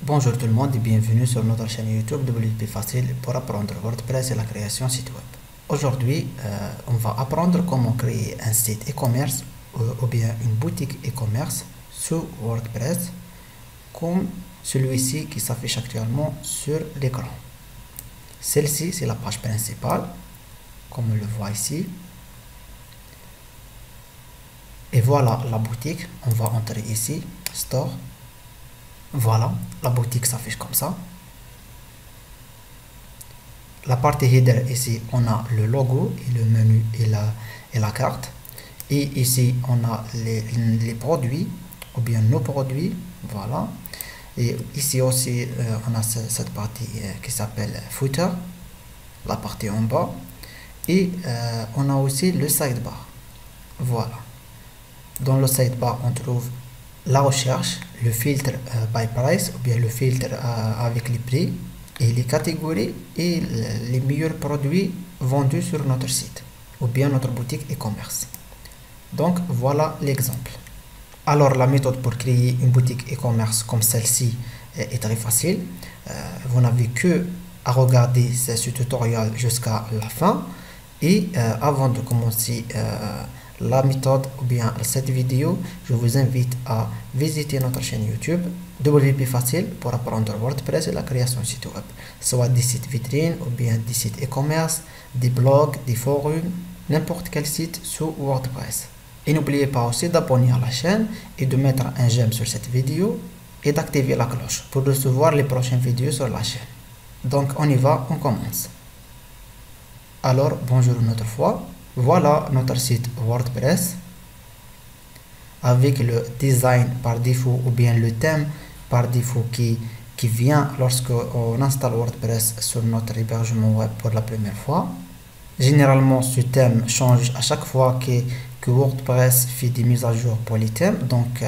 Bonjour tout le monde et bienvenue sur notre chaîne YouTube WP Facile pour apprendre WordPress et la création site web. Aujourd'hui, on va apprendre comment créer un site e-commerce ou bien une boutique e-commerce sur WordPress comme celui-ci qui s'affiche actuellement sur l'écran. Celle-ci, c'est la page principale, comme on le voit ici. Et voilà la boutique. On va entrer ici, Store. Voilà, la boutique s'affiche comme ça. La partie header ici, on a le logo et le menu et la carte. Et ici, on a les produits ou bien nos produits. Voilà. Et ici aussi, on a cette partie qui s'appelle footer, la partie en bas. Et on a aussi le sidebar. Voilà. Dans le sidebar, on trouve la recherche, le filtre by price ou bien le filtre avec les prix et les catégories et les meilleurs produits vendus sur notre site ou bien notre boutique e-commerce. Donc voilà l'exemple. Alors la méthode pour créer une boutique e-commerce comme celle-ci est très facile. Vous n'avez que à regarder ce tutoriel jusqu'à la fin et avant de commencer la méthode ou bien cette vidéo, je vous invite à visiter notre chaîne YouTube WP Facile pour apprendre WordPress et la création site web, soit des sites vitrines ou bien des sites e-commerce, des blogs, des forums, n'importe quel site sous WordPress. Et n'oubliez pas aussi d'abonner à la chaîne et de mettre un j'aime sur cette vidéo et d'activer la cloche pour recevoir les prochaines vidéos sur la chaîne. Donc on y va, on commence. Alors bonjour une autre fois. Voilà notre site WordPress avec le design par défaut ou bien le thème par défaut qui vient lorsque on installe WordPress sur notre hébergement web pour la première fois. Généralement, ce thème change à chaque fois que WordPress fait des mises à jour pour les thèmes. Donc,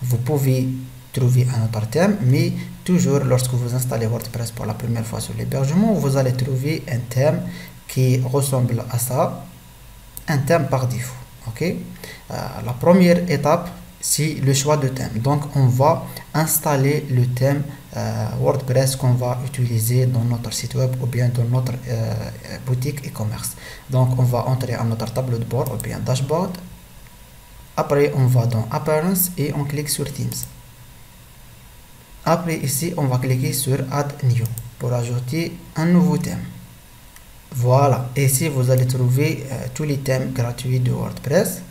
vous pouvez trouver un autre thème, mais toujours lorsque vous installez WordPress pour la première fois sur l'hébergement, vous allez trouver un thème qui ressemble à ça. Un thème par défaut. Ok, la première étape, c'est le choix de thème. Donc on va installer le thème WordPress qu'on va utiliser dans notre site web ou bien dans notre boutique e-commerce. Donc on va entrer à notre tableau de bord ou bien dashboard. Après on va dans Appearance et on clique sur Themes. Après ici on va cliquer sur Add New pour ajouter un nouveau thème. Voilà, et ici vous allez trouver tous les thèmes gratuits de WordPress.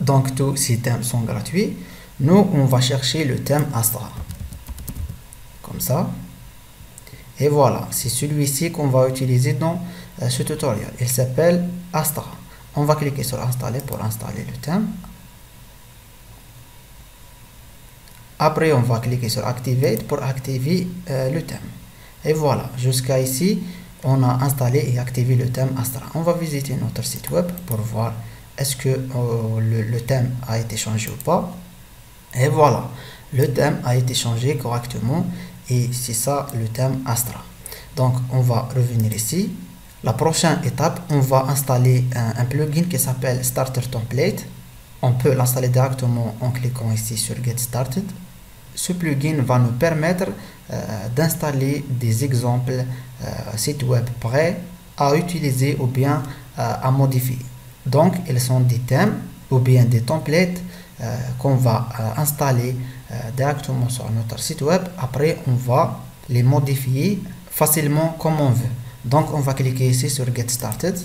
Donc tous ces thèmes sont gratuits. Nous, on va chercher le thème Astra. Comme ça. Et voilà, c'est celui-ci qu'on va utiliser dans ce tutoriel. Il s'appelle Astra. On va cliquer sur Installer pour installer le thème. Après, on va cliquer sur Activate pour activer le thème. Et voilà, jusqu'à ici. On a installé et activé le thème Astra. On va visiter notre site web pour voir est-ce que le thème a été changé ou pas. Et voilà, le thème a été changé correctement et c'est ça le thème Astra. Donc on va revenir ici. La prochaine étape, on va installer un plugin qui s'appelle Starter Template. On peut l'installer directement en cliquant ici sur Get Started. Ce plugin va nous permettre d'installer des exemples sites web prêts à utiliser ou bien à modifier. Donc, ils sont des thèmes ou bien des templates qu'on va installer directement sur notre site web. Après, on va les modifier facilement comme on veut. Donc, on va cliquer ici sur Get Started.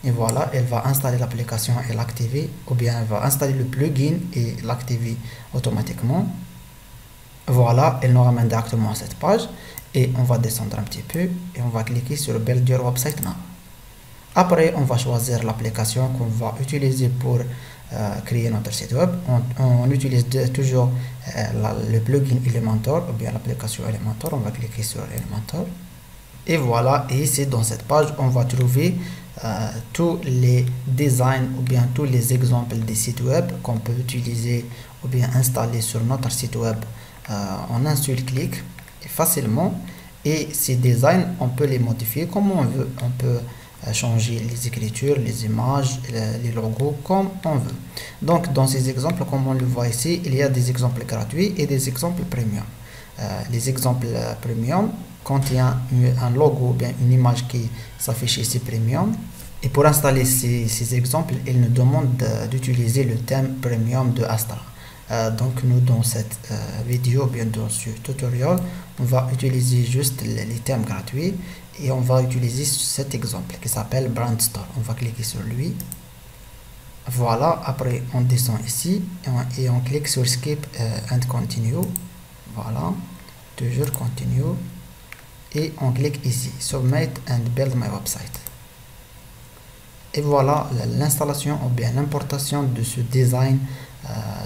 Et voilà, elle va installer l'application et l'activer. Ou bien, elle va installer le plugin et l'activer automatiquement. Voilà, elle nous ramène directement à cette page et on va descendre un petit peu et on va cliquer sur Build Your Website Now. Après, on va choisir l'application qu'on va utiliser pour créer notre site web. On utilise toujours le plugin Elementor ou bien l'application Elementor. On va cliquer sur Elementor. Et voilà, et ici dans cette page, on va trouver tous les designs ou bien tous les exemples des sites web qu'on peut utiliser ou bien installer sur notre site web en un seul clic et facilement. Et ces designs, on peut les modifier comme on veut. On peut changer les écritures, les images, les logos comme on veut. Donc dans ces exemples, comme on le voit ici, il y a des exemples gratuits et des exemples premium. les exemples premium contient un logo ou bien une image qui s'affiche ici premium. Et pour installer ces exemples, il nous demande d'utiliser le thème premium de Astra. Donc nous, dans cette vidéo, bien dans ce tutoriel, on va utiliser juste les thèmes gratuits et on va utiliser cet exemple qui s'appelle Brandstore. On va cliquer sur lui. Voilà, après on descend ici et on clique sur Skip and Continue. Voilà, toujours Continue. Et on clique ici, Submit and Build My Website. Et voilà, l'installation ou bien l'importation de ce design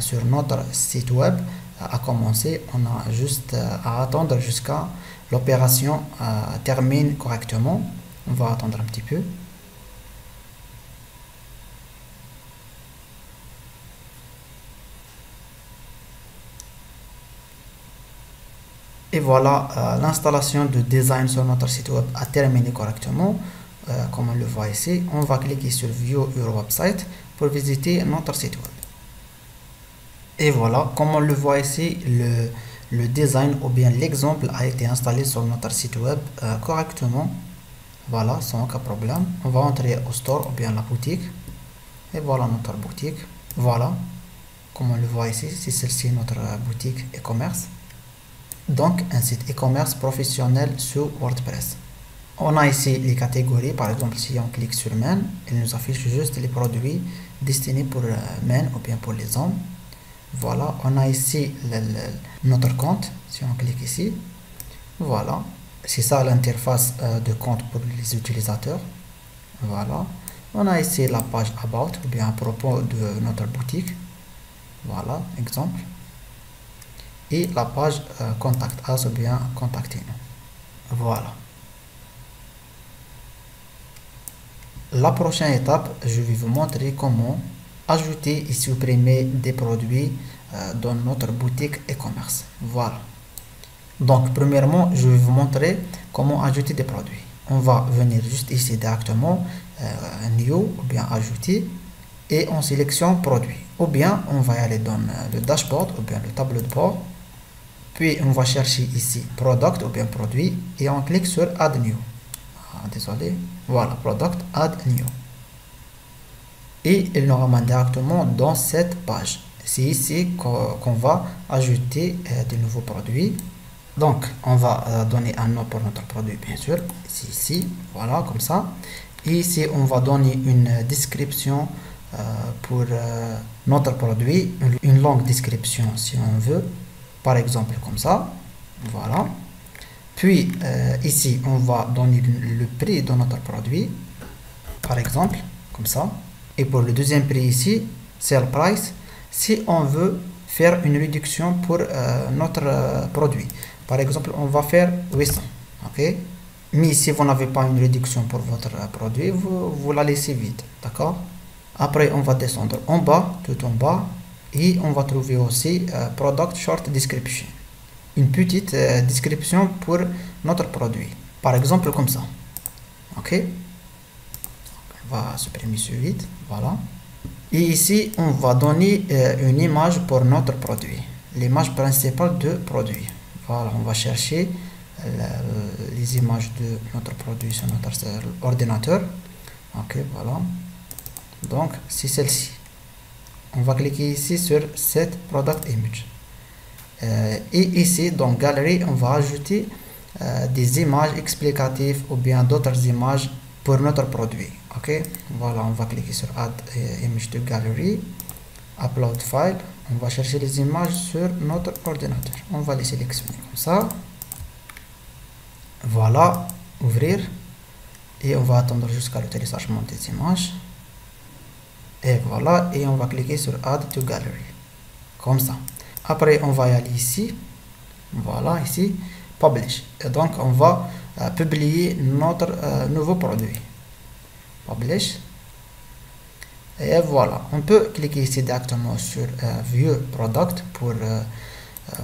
sur notre site web a commencé. On a juste à attendre jusqu'à l'opération termine correctement. On va attendre un petit peu. Et voilà, l'installation de design sur notre site web a terminé correctement. Comme on le voit ici, on va cliquer sur View Your Website pour visiter notre site web. Et voilà, comme on le voit ici, le design ou bien l'exemple a été installé sur notre site web correctement. Voilà, sans aucun problème. On va entrer au store ou bien la boutique. Et voilà notre boutique. Voilà, comme on le voit ici, c'est celle-ci notre boutique e-commerce. Donc un site e-commerce professionnel sur WordPress. On a ici les catégories, par exemple si on clique sur Men, il nous affiche juste les produits destinés pour Men ou bien pour les hommes. Voilà, on a ici notre compte, si on clique ici, voilà, c'est ça l'interface de compte pour les utilisateurs. Voilà, on a ici la page About ou bien à propos de notre boutique, voilà, exemple, et la page Contact Us ou bien Contactez-nous. Voilà. La prochaine étape, je vais vous montrer comment ajouter et supprimer des produits dans notre boutique e-commerce. Voilà. Donc, premièrement, je vais vous montrer comment ajouter des produits. On va venir juste ici directement, New ou bien Ajouter, et on sélectionne Produit. Ou bien, on va aller dans le dashboard ou bien le tableau de bord. Puis, on va chercher ici Product ou bien Produit et on clique sur Add New. Désolé, voilà, Product Add New. Et il nous ramène directement dans cette page. C'est ici qu'on va ajouter de nouveaux produits. Donc, on va donner un nom pour notre produit, bien sûr. C'est ici, voilà, comme ça. Et ici, on va donner une description pour notre produit, une longue description si on veut. Par exemple, comme ça, voilà. Puis ici, on va donner le prix de notre produit, par exemple, comme ça. Et pour le deuxième prix ici, Sell Price, si on veut faire une réduction pour notre produit. Par exemple, on va faire 800, ok? Mais si vous n'avez pas une réduction pour votre produit, vous la laissez vide, d'accord? Après, on va descendre en bas, tout en bas, et on va trouver aussi Product Short Description. Une petite description pour notre produit, par exemple comme ça, ok? On va supprimer ce vide, voilà. Et ici on va donner une image pour notre produit, l'image principale de produit. Voilà, on va chercher les images de notre produit sur notre ordinateur, ok, voilà. Donc c'est celle-ci. On va cliquer ici sur Set Product Image. Et ici dans Gallery, on va ajouter des images explicatives ou bien d'autres images pour notre produit. Ok, voilà, on va cliquer sur Add Image to Gallery, Upload File. On va chercher les images sur notre ordinateur. On va les sélectionner comme ça. Voilà, ouvrir. Et on va attendre jusqu'à le téléchargement des images. Et voilà, et on va cliquer sur Add to Gallery. Comme ça. Après, on va y aller ici. Voilà, ici, Publish. Et donc, on va publier notre nouveau produit. Publish. Et voilà, on peut cliquer ici directement sur View Product pour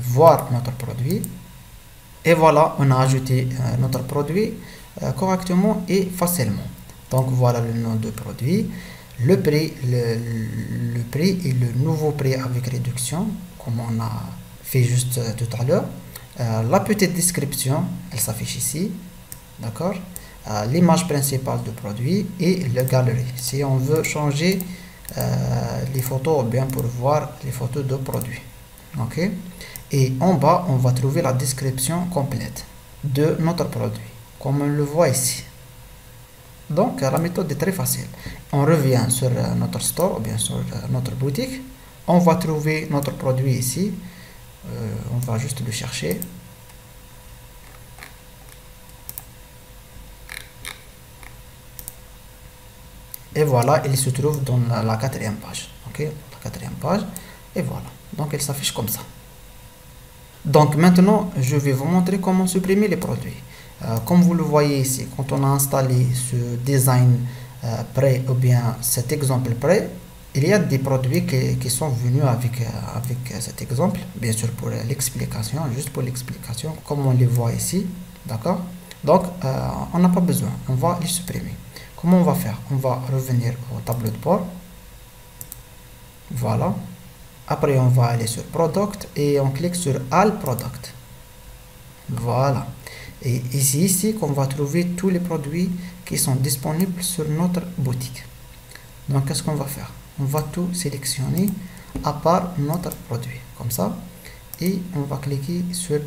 voir notre produit. Et voilà, on a ajouté notre produit correctement et facilement. Donc, voilà le nom du produit, le prix, le prix et le nouveau prix avec réduction, comme on a fait juste tout à l'heure. La petite description, elle s'affiche ici, d'accord. L'image principale du produit et le galerie. Si on veut changer les photos ou bien pour voir les photos de produit, ok. Et en bas, on va trouver la description complète de notre produit, comme on le voit ici. Donc la méthode est très facile. On revient sur notre store ou bien sur notre boutique. On va trouver notre produit ici. On va juste le chercher. Et voilà, il se trouve dans la quatrième page. Ok, la quatrième page. Et voilà. Donc il s'affiche comme ça. Donc maintenant, je vais vous montrer comment supprimer les produits. Comme vous le voyez ici, quand on a installé ce design prêt ou bien cet exemple prêt, il y a des produits qui sont venus avec cet exemple, bien sûr pour l'explication, juste pour l'explication, comme on les voit ici, d'accord. Donc on n'a pas besoin, on va les supprimer. Comment on va faire? On va revenir au tableau de bord, voilà. Après on va aller sur Product et on clique sur All Product, voilà. Et ici qu'on va trouver tous les produits qui sont disponibles sur notre boutique. Donc qu'est-ce qu'on va faire? On va tout sélectionner à part notre produit, comme ça. Et on va cliquer sur,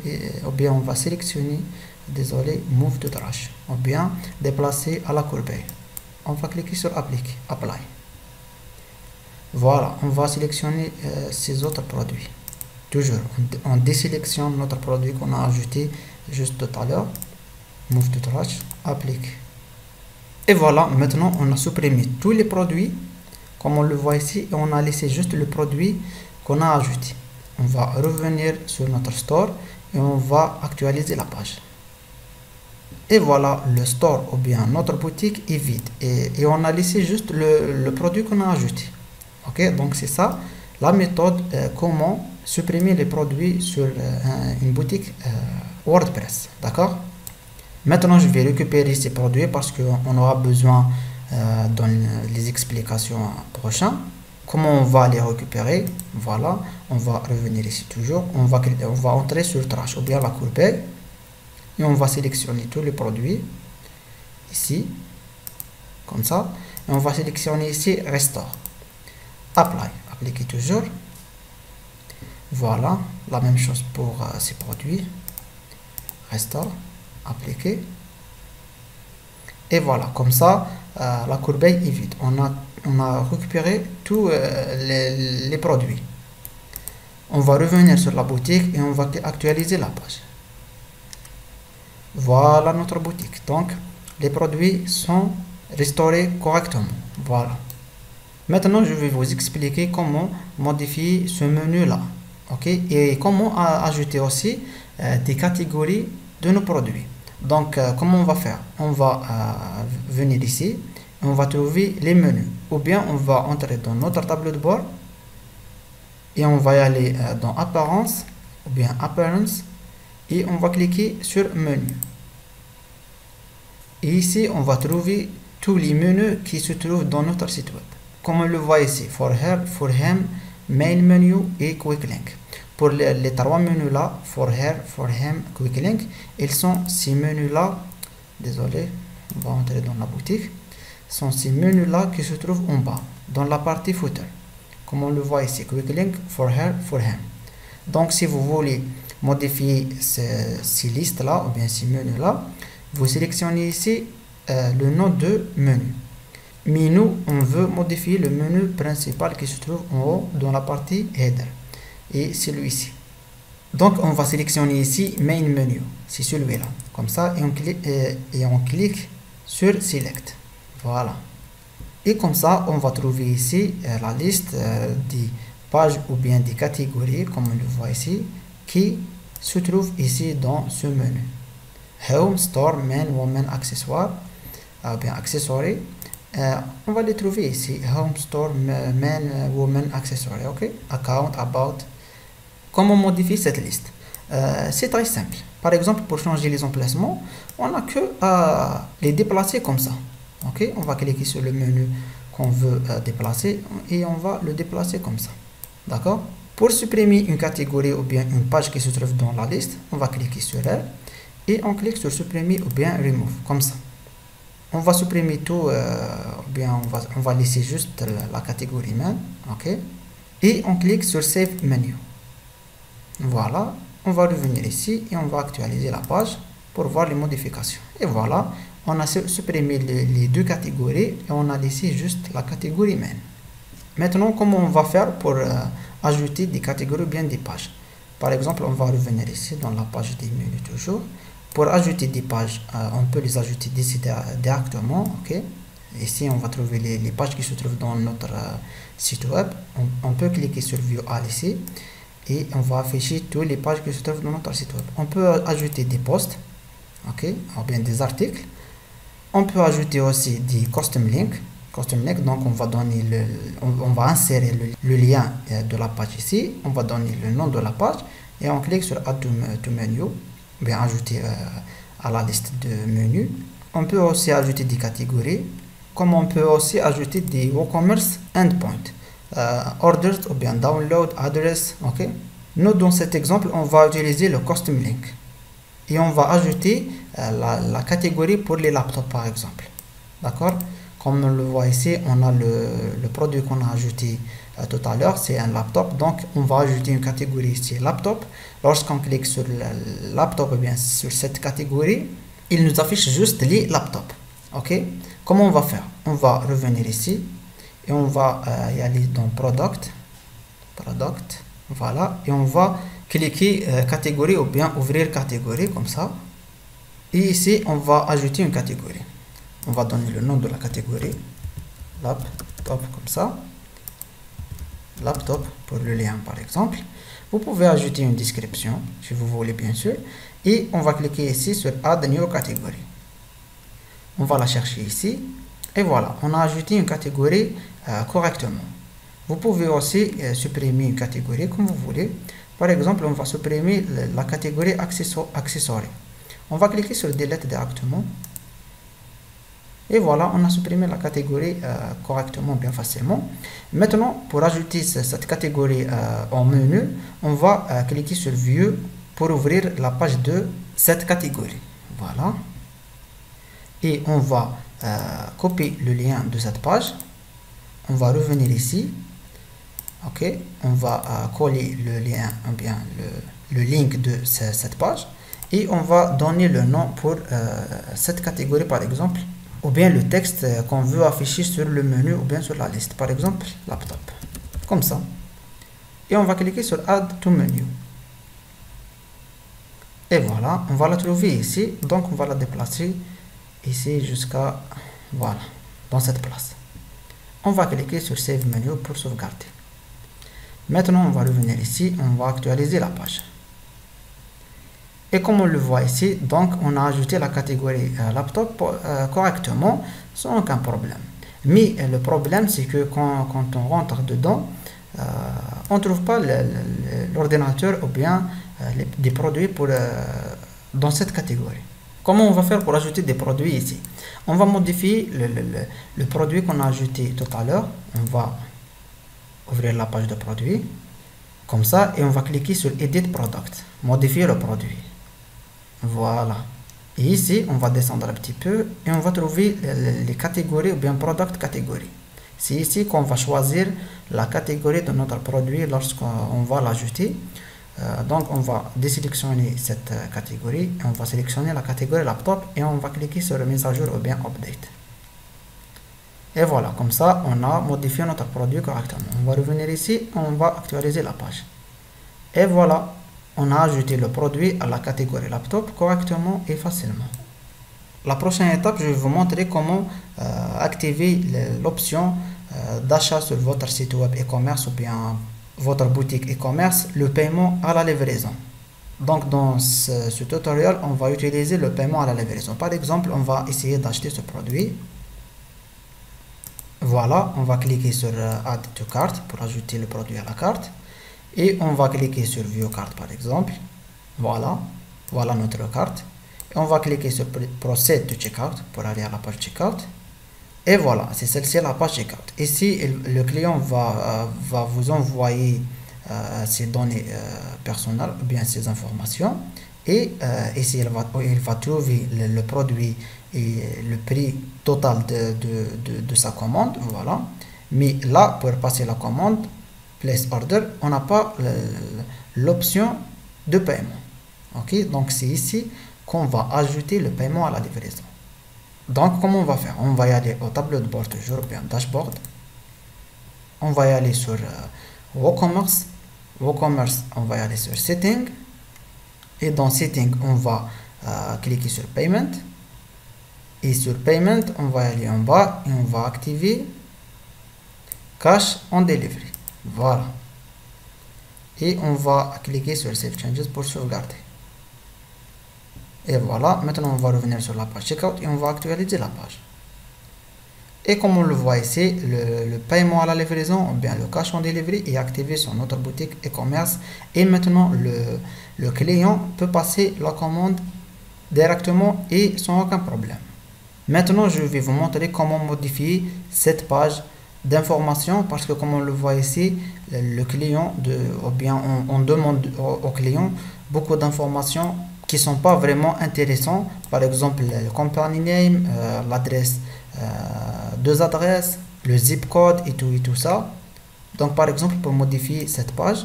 ou bien on va sélectionner, désolé, Move to Trash, ou bien déplacer à la corbeille. On va cliquer sur Apply. Voilà, on va sélectionner ces autres produits. Toujours, on désélectionne notre produit qu'on a ajouté juste tout à l'heure. Move to Trash, applique. Et voilà, maintenant on a supprimé tous les produits, comme on le voit ici, et on a laissé juste le produit qu'on a ajouté. On va revenir sur notre store et on va actualiser la page. Et voilà, le store ou bien notre boutique est vide. Et on a laissé juste le produit qu'on a ajouté. Ok, donc c'est ça la méthode comment supprimer les produits sur une boutique WordPress, d'accord. Maintenant je vais récupérer ces produits parce qu'on aura besoin dans les explications prochaines comment on va les récupérer. Voilà, on va revenir ici toujours, on va entrer sur Trash ou bien la corbeille et on va sélectionner tous les produits ici comme ça et on va sélectionner ici Restore, Apply, appliquer toujours. Voilà, la même chose pour ces produits, Restore, appliquer. Et voilà, comme ça la corbeille est vide. On a récupéré tous les produits. On va revenir sur la boutique et on va actualiser la page. Voilà notre boutique. Donc les produits sont restaurés correctement. Voilà. Maintenant je vais vous expliquer comment modifier ce menu là, ok, et comment ajouter aussi des catégories de nos produits. Donc comment on va faire? On va venir ici et on va trouver les menus, ou bien on va entrer dans notre tableau de bord et on va y aller dans Apparence ou bien Appearance et on va cliquer sur Menu. Et ici on va trouver tous les menus qui se trouvent dans notre site web. Comme on le voit ici, For Her, For Him, Main Menu et Quick Link. Pour les trois menus là, For Her, For Him, Quick Link, ils sont ces menus là, désolé, on va entrer dans la boutique, sont ces menus là qui se trouvent en bas, dans la partie footer. Comme on le voit ici, Quick Link, For Her, For Him. Donc si vous voulez modifier ces listes là, ou bien ces menus là, vous sélectionnez ici le nom de menu. Mais nous, on veut modifier le menu principal qui se trouve en haut dans la partie Header. Et celui-ci. Donc, on va sélectionner ici Main Menu. C'est celui-là. Comme ça, et on clique sur Select. Voilà. Et comme ça, on va trouver ici la liste des pages ou bien des catégories, comme on le voit ici, qui se trouvent ici dans ce menu. Home, Store, Men, Women, Accessoires, bien Accessories. On va les trouver ici, Home, Store, Men, Women, Accessories, ok. Account, About. Comment modifier cette liste? C'est très simple. Par exemple, pour changer les emplacements, on n'a que à les déplacer comme ça. Ok, on va cliquer sur le menu qu'on veut déplacer et on va le déplacer comme ça. D'accord? Pour supprimer une catégorie ou bien une page qui se trouve dans la liste, on va cliquer sur elle et on clique sur supprimer ou bien remove, comme ça. On va supprimer tout, ou bien on va laisser juste la catégorie même, ok. Et on clique sur save menu. Voilà, on va revenir ici et on va actualiser la page pour voir les modifications. Et voilà, on a supprimé les deux catégories et on a laissé juste la catégorie main. Maintenant, comment on va faire pour ajouter des catégories ou bien des pages? Par exemple, on va revenir ici dans la page des menus toujours. Pour ajouter des pages, on peut les ajouter d'ici directement, ok. Ici, on va trouver les pages qui se trouvent dans notre site web. On peut cliquer sur View All ici et on va afficher toutes les pages qui se trouvent dans notre site web. On peut ajouter des posts, ok, ou bien des articles. On peut ajouter aussi des custom links. Donc on va donner on va insérer le lien de la page ici. On va donner le nom de la page et on clique sur Add to Menu, bien ajouter à la liste de menus. On peut aussi ajouter des catégories, comme on peut aussi ajouter des WooCommerce endpoints, orders ou bien download address, ok. Nous, dans cet exemple, on va utiliser le custom link et on va ajouter la catégorie pour les laptops par exemple, d'accord. Comme on le voit ici, on a le produit qu'on a ajouté tout à l'heure, c'est un laptop. Donc, on va ajouter une catégorie ici, laptop. Lorsqu'on clique sur le laptop, ou bien sur cette catégorie, il nous affiche juste les laptops. Ok? Comment on va faire? On va revenir ici et on va y aller dans Product. Voilà. Et on va cliquer catégorie ou bien ouvrir catégorie comme ça. Et ici, on va ajouter une catégorie. On va donner le nom de la catégorie, laptop comme ça, laptop pour le lien par exemple. Vous pouvez ajouter une description si vous voulez bien sûr. Et on va cliquer ici sur Add New Category. On va la chercher ici. Et voilà, on a ajouté une catégorie correctement. Vous pouvez aussi supprimer une catégorie comme vous voulez. Par exemple, on va supprimer la catégorie accessoires. On va cliquer sur Delete directement. Et voilà, on a supprimé la catégorie correctement, bien facilement. Maintenant, pour ajouter cette catégorie en menu, on va cliquer sur View pour ouvrir la page de cette catégorie. Voilà. Et on va copier le lien de cette page. On va revenir ici. Ok. On va coller le lien, ou bien le link de cette page. Et on va donner le nom pour cette catégorie, par exemple. Ou bien le texte qu'on veut afficher sur le menu ou bien sur la liste. Par exemple, laptop. Comme ça. Et on va cliquer sur Add to Menu. Et voilà, on va la trouver ici. Donc, on va la déplacer ici jusqu'à, voilà, dans cette place. On va cliquer sur Save Menu pour sauvegarder. Maintenant, on va revenir ici. On va actualiser la page. Et comme on le voit ici, donc on a ajouté la catégorie laptop correctement sans aucun problème. Mais le problème, c'est que quand on rentre dedans, on ne trouve pas l'ordinateur ou bien des produits dans cette catégorie. Comment on va faire pour ajouter des produits ici? On va modifier le produit qu'on a ajouté tout à l'heure. On va ouvrir la page de produit comme ça et on va cliquer sur Edit Product, modifier le produit. Voilà. Et ici, on va descendre un petit peu et on va trouver les catégories ou bien Product Category. C'est ici qu'on va choisir la catégorie de notre produit lorsqu'on va l'ajouter. Donc, on va désélectionner cette catégorie et on va sélectionner la catégorie laptop et on va cliquer sur mise à jour ou bien update. Et voilà, comme ça, on a modifié notre produit correctement. On va revenir ici, on va actualiser la page. Et voilà. On a ajouté le produit à la catégorie laptop correctement et facilement. La prochaine étape, je vais vous montrer comment activer l'option d'achat sur votre site web e-commerce ou bien votre boutique e-commerce, le paiement à la livraison. Donc dans ce tutoriel, on va utiliser le paiement à la livraison. Par exemple, on va essayer d'acheter ce produit. Voilà, on va cliquer sur Add to Cart pour ajouter le produit à la carte. Et on va cliquer sur View Cart par exemple. Voilà, voilà notre carte. Et on va cliquer sur Proceed to Checkout pour aller à la page Checkout. Et voilà, c'est celle-ci la page Checkout. Ici, le client va vous envoyer ses données personnelles ou bien ses informations. Et ici, il va trouver le produit et le prix total de sa commande. Voilà. Mais là, pour passer la commande, place order, on n'a pas l'option de paiement. Ok, donc c'est ici qu'on va ajouter le paiement à la livraison. Donc, comment on va faire? On va y aller au tableau de bord toujours, bien dashboard. On va y aller sur WooCommerce. WooCommerce, on va y aller sur Setting. Et dans Setting, on va cliquer sur Payment. Et sur Payment, on va aller en bas et on va activer Cash on Delivery. Voilà. Et on va cliquer sur Save Changes pour sauvegarder. Et voilà, maintenant on va revenir sur la page Checkout et on va actualiser la page. Et comme on le voit ici, le paiement à la livraison, ou bien le cash on delivery est activé sur notre boutique e-commerce. Et maintenant, le client peut passer la commande directement et sans aucun problème. Maintenant, je vais vous montrer comment modifier cette page d'information parce que comme on le voit ici, le client, ou bien on demande au client beaucoup d'informations qui sont pas vraiment intéressants, par exemple le company name, l'adresse, deux adresses, le zip code et tout ça. Donc par exemple pour modifier cette page,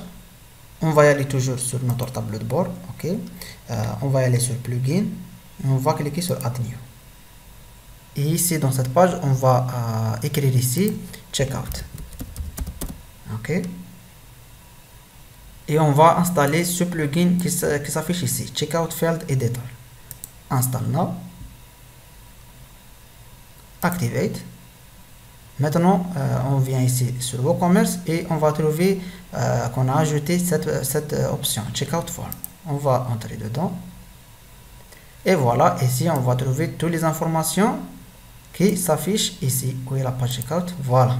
on va y aller toujours sur notre tableau de bord, ok. On va y aller sur plugin et on va cliquer sur add new. Et ici dans cette page, on va écrire ici checkout, ok. Et on va installer ce plugin qui s'affiche ici, Checkout Field Editor. Install now. Activate. Maintenant, on vient ici sur WooCommerce et on va trouver qu'on a ajouté cette option, Checkout Form. On va entrer dedans. Et voilà, ici, on va trouver toutes les informations qui s'affichent ici. Où est la page Checkout? Voilà.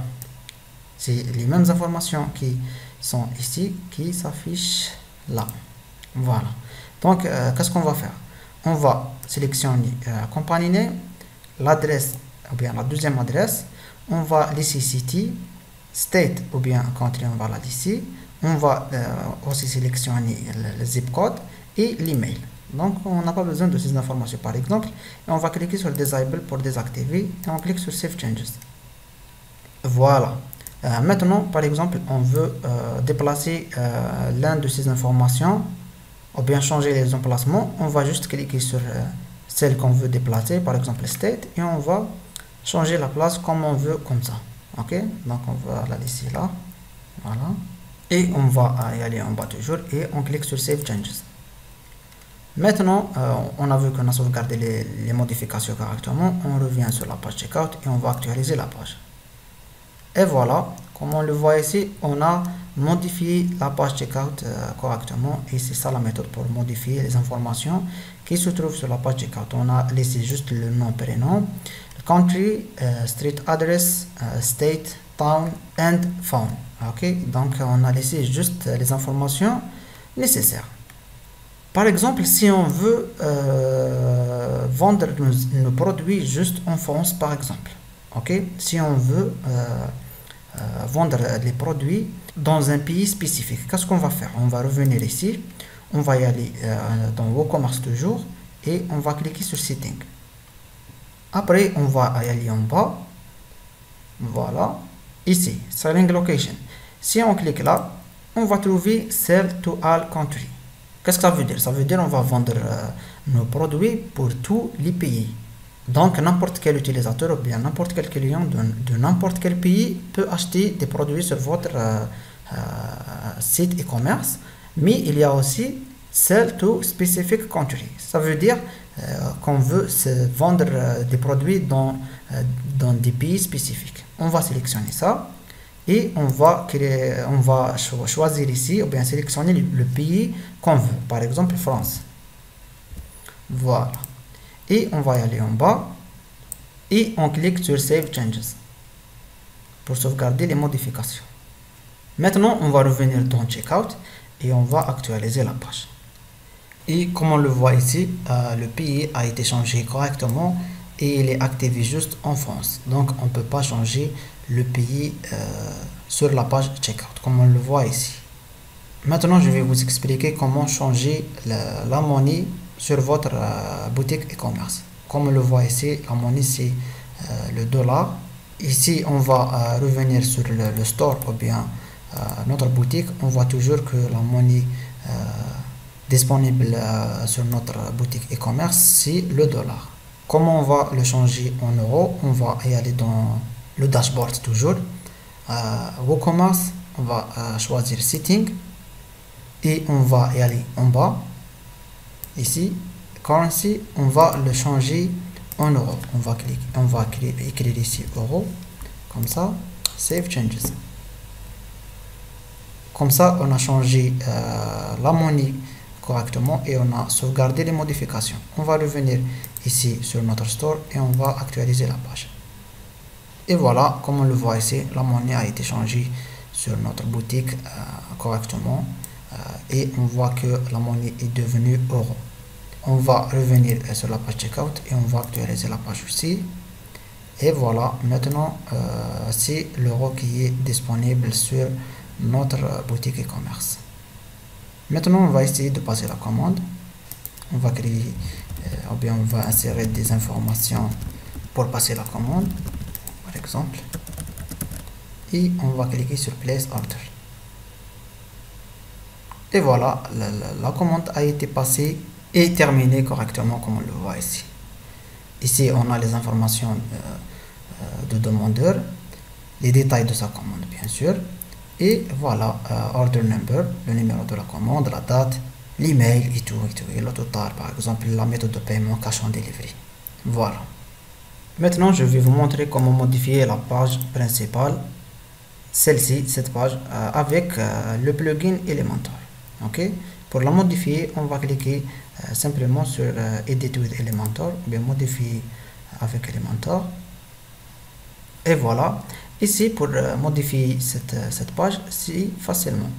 C'est les mêmes informations qui sont ici qui s'affichent là. Voilà. Donc qu'est-ce qu'on va faire? On va sélectionner company name, l'adresse ou bien la deuxième adresse, on va laisser city, state ou bien country, on va la laisser. On va aussi sélectionner le zip code et l'email. Donc on n'a pas besoin de ces informations par exemple. Et on va cliquer sur disable pour désactiver et on clique sur save changes. Voilà. Maintenant, par exemple, on veut déplacer l'un de ces informations ou bien changer les emplacements. On va juste cliquer sur celle qu'on veut déplacer, par exemple state, et on va changer la place comme on veut, comme ça. Ok, donc on va la laisser là. Voilà. Et on va y aller en bas toujours et on clique sur Save Changes. Maintenant, on a vu qu'on a sauvegardé les modifications correctement. On revient sur la page Checkout et on va actualiser la page. Et voilà, comme on le voit ici, on a modifié la page Checkout correctement. Et c'est ça la méthode pour modifier les informations qui se trouvent sur la page Checkout. On a laissé juste le nom, prénom, country, street address, state, town and phone. Ok, donc on a laissé juste les informations nécessaires. Par exemple, si on veut vendre nos produits juste en France, par exemple. Ok, si on veut vendre les produits dans un pays spécifique, qu'est-ce qu'on va faire? On va revenir ici, on va y aller dans WooCommerce toujours et on va cliquer sur Setting. Après, on va y aller en bas. Voilà, ici, Selling Location. Si on clique là, on va trouver Sell to All Country. Qu'est-ce que ça veut dire? Ça veut dire on va vendre nos produits pour tous les pays. Donc n'importe quel utilisateur ou bien n'importe quel client de n'importe quel pays peut acheter des produits sur votre site e-commerce. Mais il y a aussi Sell to Specific Country. Ça veut dire qu'on veut se vendre des produits dans des pays spécifiques. On va sélectionner ça. Et on va choisir ici ou bien sélectionner le pays qu'on veut, par exemple France. Voilà. Et on va y aller en bas et on clique sur Save Changes pour sauvegarder les modifications. Maintenant, on va revenir dans Checkout et on va actualiser la page. Et comme on le voit ici, le pays a été changé correctement et il est activé juste en France. Donc, on ne peut pas changer le pays sur la page Checkout, comme on le voit ici. Maintenant, je vais vous expliquer comment changer la monnaie sur votre boutique e-commerce. Comme on le voit ici, la monnaie c'est le dollar. Ici, on va revenir sur le store ou bien notre boutique. On voit toujours que la monnaie disponible sur notre boutique e-commerce, c'est le dollar. Comment on va le changer en euros? On va y aller dans le dashboard toujours. WooCommerce, on va choisir Setting et on va y aller en bas. Ici, Currency, on va le changer en euros. On va écrire ici euros, comme ça, Save Changes. Comme ça, on a changé la monnaie correctement et on a sauvegardé les modifications. On va revenir ici sur notre store et on va actualiser la page. Et voilà, comme on le voit ici, la monnaie a été changée sur notre boutique correctement et on voit que la monnaie est devenue euro. On va revenir sur la page checkout et on va actualiser la page aussi. Et voilà, maintenant c'est l'euro qui est disponible sur notre boutique e-commerce. Maintenant, on va essayer de passer la commande. On va créer, ou bien on va insérer des informations pour passer la commande, par exemple. Et on va cliquer sur Place Order. Et voilà, la commande a été passée et terminée correctement comme on le voit ici. Ici, on a les informations de demandeur, les détails de sa commande, bien sûr. Et voilà, order number, le numéro de la commande, la date, l'email et tout, et le total, par exemple, la méthode de paiement cash on delivery. Voilà. Maintenant, je vais vous montrer comment modifier la page principale, celle-ci, cette page, avec le plugin Elementor. Ok. Pour la modifier, on va cliquer simplement sur Edit with Elementor, ou bien modifier avec Elementor. Et voilà. Ici, pour modifier cette page, c'est facilement.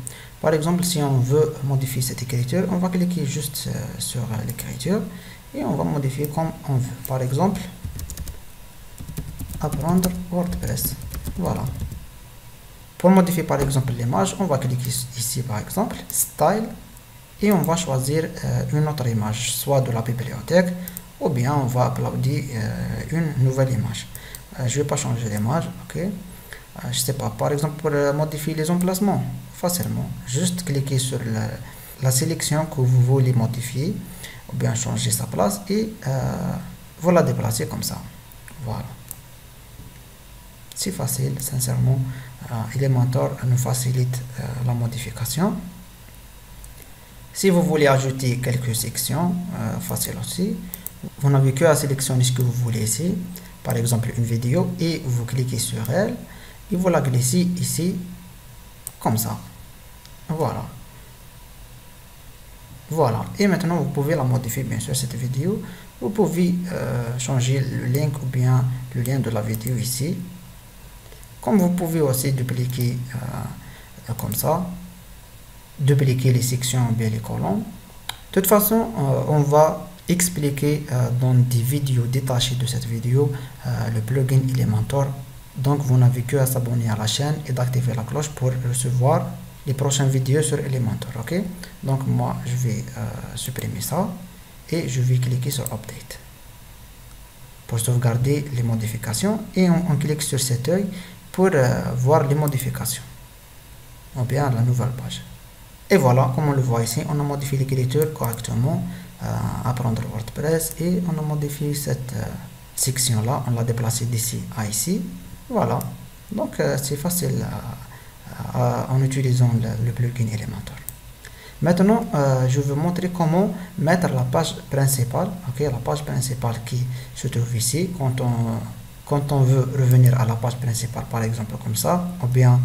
Par exemple, si on veut modifier cette écriture, on va cliquer juste sur l'écriture et on va modifier comme on veut. Par exemple, apprendre WordPress. Voilà. Pour modifier par exemple l'image, on va cliquer ici par exemple, Style, et on va choisir une autre image, soit de la bibliothèque, ou bien on va uploader une nouvelle image. Je ne vais pas changer l'image, ok. Je sais pas, par exemple pour modifier les emplacements, facilement, juste cliquer sur la sélection que vous voulez modifier, ou bien changer sa place, et vous la déplacer comme ça. Voilà. C'est facile, sincèrement. Elementor nous facilite la modification. Si vous voulez ajouter quelques sections, facile aussi. Vous n'avez que à sélectionner ce que vous voulez ici, par exemple une vidéo, et vous cliquez sur elle, et vous la glissez ici, comme ça. Voilà. Voilà. Et maintenant, vous pouvez la modifier, bien sûr, cette vidéo. Vous pouvez changer le link ou bien le lien de la vidéo ici. Comme vous pouvez aussi dupliquer comme ça, dupliquer les sections ou bien les colonnes. De toute façon, on va expliquer dans des vidéos détachées de cette vidéo le plugin Elementor. Donc, vous n'avez que à s'abonner à la chaîne et d'activer la cloche pour recevoir les prochaines vidéos sur Elementor. Ok? Donc, moi, je vais supprimer ça et je vais cliquer sur Update pour sauvegarder les modifications, et on clique sur cet œil pour voir les modifications ou bien la nouvelle page. Et voilà, comme on le voit ici, on a modifié l'écriture correctement, apprendre WordPress, et on a modifié cette section là, on l'a déplacée d'ici à ici. Voilà, donc c'est facile en utilisant le plugin Elementor. Maintenant, je vais vous montrer comment mettre la page principale, ok, la page principale qui se trouve ici, quand on veut revenir à la page principale, par exemple comme ça, ou bien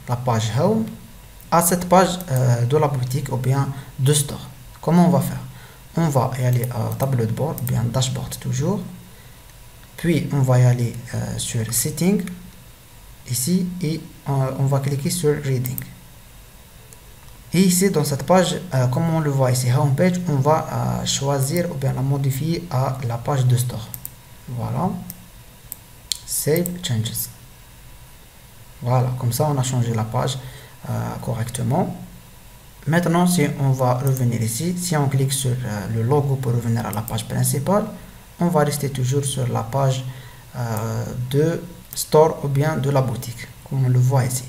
la page Home, à cette page de la boutique ou bien de store. Comment on va faire? On va y aller à tableau de bord, ou bien dashboard toujours, puis on va y aller sur Setting, ici, et on va cliquer sur Reading. Et ici, dans cette page, comme on le voit ici, Homepage, on va choisir ou bien la modifier à la page de store. Voilà. Save Changes. Voilà, comme ça, on a changé la page correctement. Maintenant, si on va revenir ici, si on clique sur le logo pour revenir à la page principale, on va rester toujours sur la page de store ou bien de la boutique, comme on le voit ici.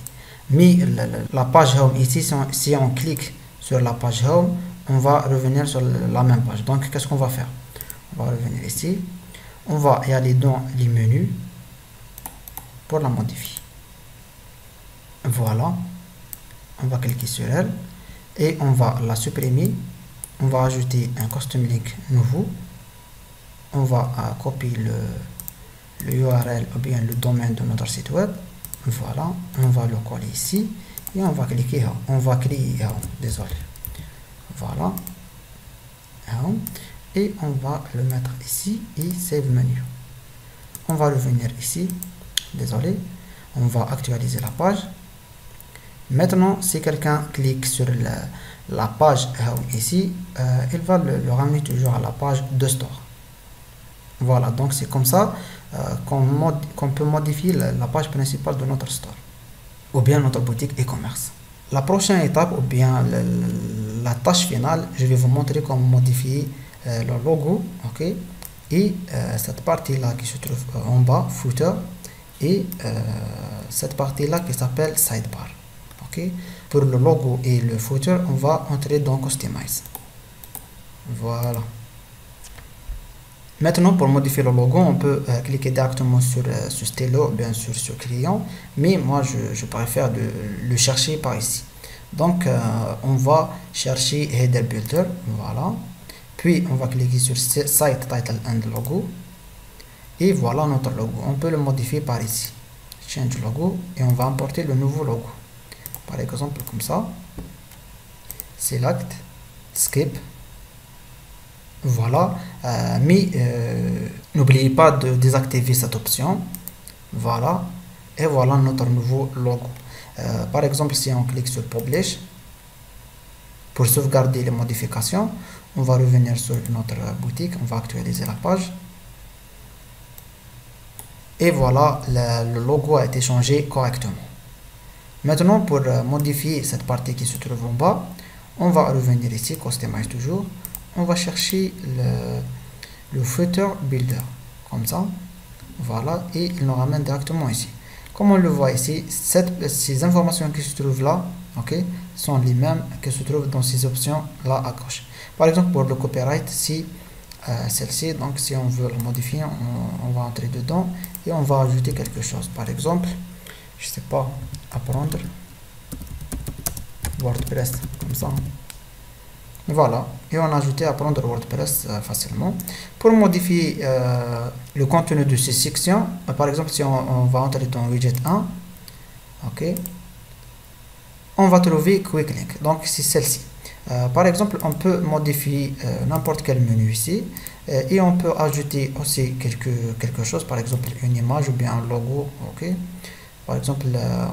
Mais la page home ici, si on clique sur la page home, on va revenir sur la même page. Donc, qu'est-ce qu'on va faire? On va revenir ici, on va y aller dans les menus pour la modifier. Voilà, on va cliquer sur elle et on va la supprimer. On va ajouter un custom link nouveau. On va copier le URL ou bien le domaine de notre site web. Voilà, on va le coller ici et on va cliquer home. On va créer home, désolé. Voilà, home, et on va le mettre ici et save menu. On va revenir ici, désolé, on va actualiser la page. Maintenant, si quelqu'un clique sur la page home ici, il va le ramener toujours à la page de store. Voilà, donc c'est comme ça qu'on peut modifier la page principale de notre store ou bien notre boutique e-commerce. La prochaine étape ou bien la tâche finale, je vais vous montrer comment modifier le logo, ok, et cette partie là qui se trouve en bas, footer, et cette partie là qui s'appelle sidebar. ok. Pour le logo et le footer, on va entrer dans customize. Voilà. Maintenant, pour modifier le logo, on peut cliquer directement sur ce stylo, bien sûr sur crayon, mais moi je préfère le chercher par ici. Donc, on va chercher Header Builder, voilà. Puis, on va cliquer sur Site Title and Logo. Et voilà notre logo. On peut le modifier par ici. Change logo et on va importer le nouveau logo. Par exemple, comme ça. Select, Skip. Voilà, mais n'oubliez pas de désactiver cette option. Voilà, et voilà notre nouveau logo. Par exemple, si on clique sur Publish, pour sauvegarder les modifications, on va revenir sur notre boutique, on va actualiser la page. Et voilà, le logo a été changé correctement. Maintenant, pour modifier cette partie qui se trouve en bas, on va revenir ici, Customize toujours. On va chercher le footer builder comme ça, voilà, et il nous ramène directement ici. Comme on le voit ici, ces informations qui se trouvent là, ok, sont les mêmes que se trouvent dans ces options là à gauche. Par exemple, pour le copyright, si celle-ci, donc si on veut la modifier, on va entrer dedans et on va ajouter quelque chose. Par exemple, je sais pas, apprendre WordPress comme ça. Voilà, et on a ajouté apprendre WordPress facilement. Pour modifier le contenu de ces sections, par exemple, si on va entrer dans widget 1, ok, on va trouver Quick Link, donc c'est celle-ci. Par exemple, on peut modifier n'importe quel menu ici, et on peut ajouter aussi quelque chose, par exemple une image ou bien un logo, ok. Par exemple,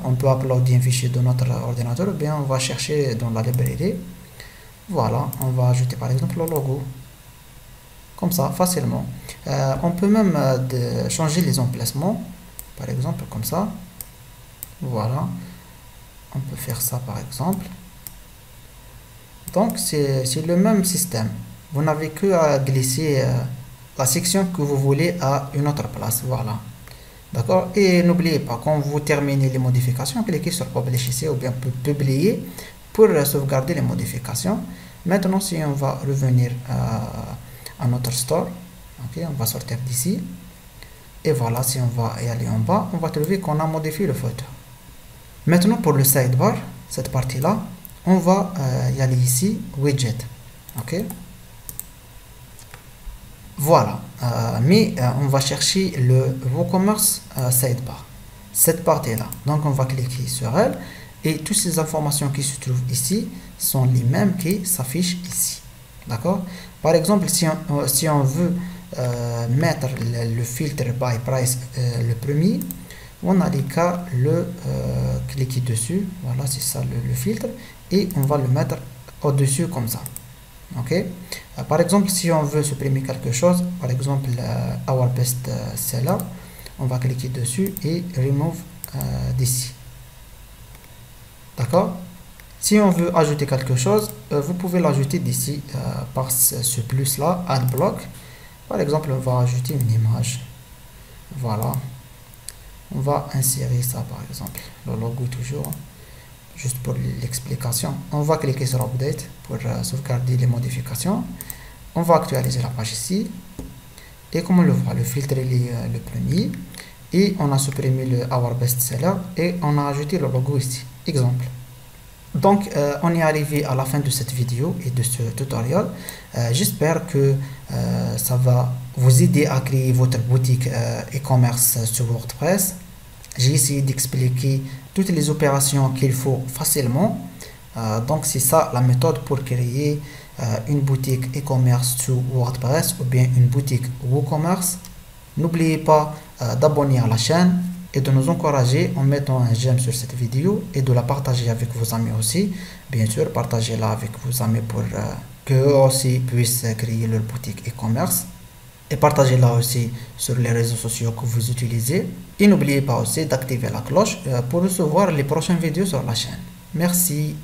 on peut uploader un fichier de notre ordinateur, ou bien on va chercher dans la librairie. Voilà, on va ajouter par exemple le logo, comme ça, facilement. On peut même changer les emplacements, par exemple, comme ça. Voilà, on peut faire ça par exemple. Donc, c'est le même système. Vous n'avez que à glisser la section que vous voulez à une autre place, voilà. D'accord? Et n'oubliez pas, quand vous terminez les modifications, cliquez sur Publish ici ou bien Publier pour sauvegarder les modifications. Maintenant, si on va revenir à notre store, ok, on va sortir d'ici. Et voilà, si on va y aller en bas, on va trouver qu'on a modifié le footer. Maintenant, pour le sidebar, cette partie-là, on va y aller ici, widget. Ok. Voilà, mais on va chercher le WooCommerce sidebar, cette partie-là. Donc, on va cliquer sur elle. Et toutes ces informations qui se trouvent ici sont les mêmes qui s'affichent ici. D'accord? Par exemple, si on veut mettre le filtre by price le premier, on a les cas cliquer dessus. Voilà, c'est ça le filtre. Et on va le mettre au-dessus comme ça. Ok? Par exemple, si on veut supprimer quelque chose, par exemple, our best seller, on va cliquer dessus et remove d'ici. D'accord? Si on veut ajouter quelque chose, vous pouvez l'ajouter d'ici par ce plus là, AdBlock. Par exemple, on va ajouter une image. Voilà. On va insérer ça par exemple, le logo toujours, juste pour l'explication. On va cliquer sur Update pour sauvegarder les modifications. On va actualiser la page ici. Et comme on le voit, le filtre est le premier. Et on a supprimé le Our Best Seller et on a ajouté le logo ici. Exemple. Donc, on est arrivé à la fin de cette vidéo et de ce tutoriel. J'espère que ça va vous aider à créer votre boutique e-commerce sur WordPress. J'ai essayé d'expliquer toutes les opérations qu'il faut facilement. Donc, c'est ça la méthode pour créer une boutique e-commerce sur WordPress ou bien une boutique WooCommerce. N'oubliez pas d'abonner à la chaîne et de nous encourager en mettant un j'aime sur cette vidéo et de la partager avec vos amis aussi. Bien sûr, partagez-la avec vos amis pour qu'eux aussi puissent créer leur boutique e-commerce. Et partagez-la aussi sur les réseaux sociaux que vous utilisez. Et n'oubliez pas aussi d'activer la cloche pour recevoir les prochaines vidéos sur la chaîne. Merci.